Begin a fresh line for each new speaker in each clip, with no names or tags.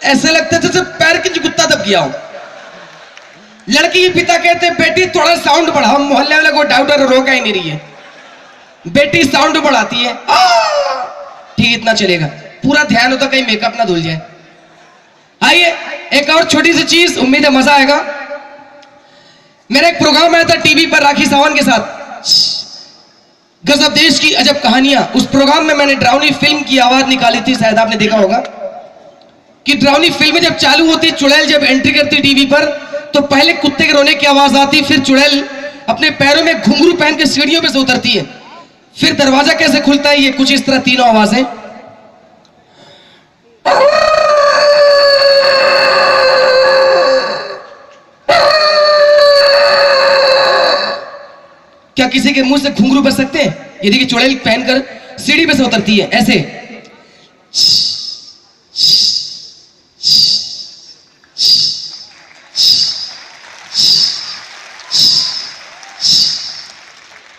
ऐसे लगता जैसे पैर की कुत्ता दब गया हो। लड़की के पिता कहते बेटी थोड़ा साउंड बढ़ा, हम मोहल्ले वाले को डाउटर रोका ही नहीं रही है। बेटी साउंड बढ़ाती है, ठीक इतना चलेगा, पूरा ध्यान होता कहीं मेकअप ना धुल जाए। आइए एक और छोटी सी चीज, उम्मीद है मजा आएगा। मेरा एक प्रोग्राम आया था टीवी पर राखी सावंत के साथ, गजब देश की अजब कहानियां। उस प्रोग्राम में मैंने डरावनी फिल्म की आवाज निकाली थी, शायद आपने देखा होगा कि डरावनी फिल्में जब चालू होती, चुड़ैल जब एंट्री करती टीवी पर, तो पहले कुत्ते के रोने की आवाज आती, फिर चुड़ैल अपने पैरों में घुंघरू पहन के सीढ़ियों पे से उतरती है, फिर दरवाजा कैसे खुलता है, ये कुछ इस तरह तीनों आवाजें। क्या किसी के मुंह से घुंघरू बच सकते हैं? ये देखिए चुड़ैल पहनकर सीढ़ी पे से उतरती है ऐसे।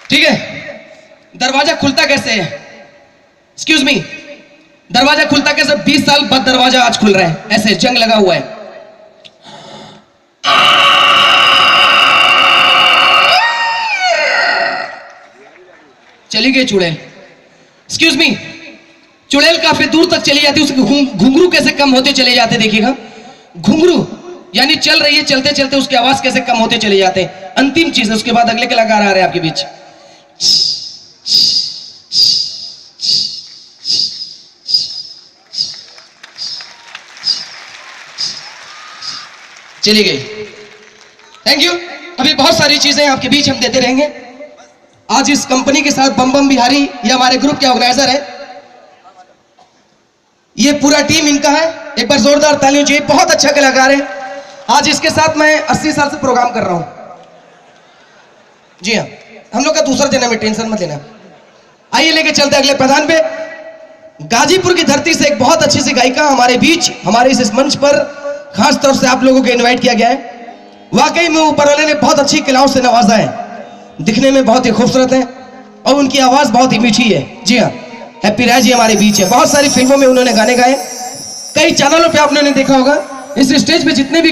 ठीक है, दरवाजा खुलता कैसे है? एक्सक्यूज मी, दरवाजा खुलता कैसे? 20 साल बाद दरवाजा आज खुल रहा है, ऐसे जंग लगा हुआ है। चली गई चुड़ैल। एक्सक्यूज मी, चुड़ैल काफी दूर तक चली जाती, उसके घुंघरू कैसे कम होते चले जाते देखिएगा। घुंघरू यानी चल रही है, चलते चलते उसकी आवाज कैसे कम होते चले जाते हैं। अंतिम चीज है, उसके बाद अगले कलाकार आ रहे हैं आपके बीच। चली गई। Thank you. अभी बहुत सारी चीजें आपके बीच हम देते रहेंगे। आज इस कंपनी के साथ बम बम बिहारी, ये हमारे ग्रुप के ऑर्गेनाइजर है, ये पूरा टीम इनका है। एक बार जोरदार तालियों चाहिए, बहुत अच्छा कलाकार है। आज इसके साथ मैं 80 साल से प्रोग्राम कर रहा हूं। जी हाँ, हम लोग का दूसरा जन्म है, टेंशन मत लेना। आइए लेके चलते अगले प्रधान पे। गाजीपुर की धरती से एक बहुत अच्छी सी गायिका हमारे बीच, हमारे इस मंच पर खास तौर से आप लोगों को इनवाइट किया गया है। वाकई में ऊपर वाले ने बहुत अच्छी कलाओं से नवाजा है, दिखने में बहुत ही खूबसूरत है और उनकी आवाज बहुत ही मीठी है। जी हाँ, हैप्पी राय जी हमारे बीच है। बहुत सारी फिल्मों में उन्होंने गाने गाए, कई चैनलों पे आपने देखा होगा। इस स्टेज पे जितने भी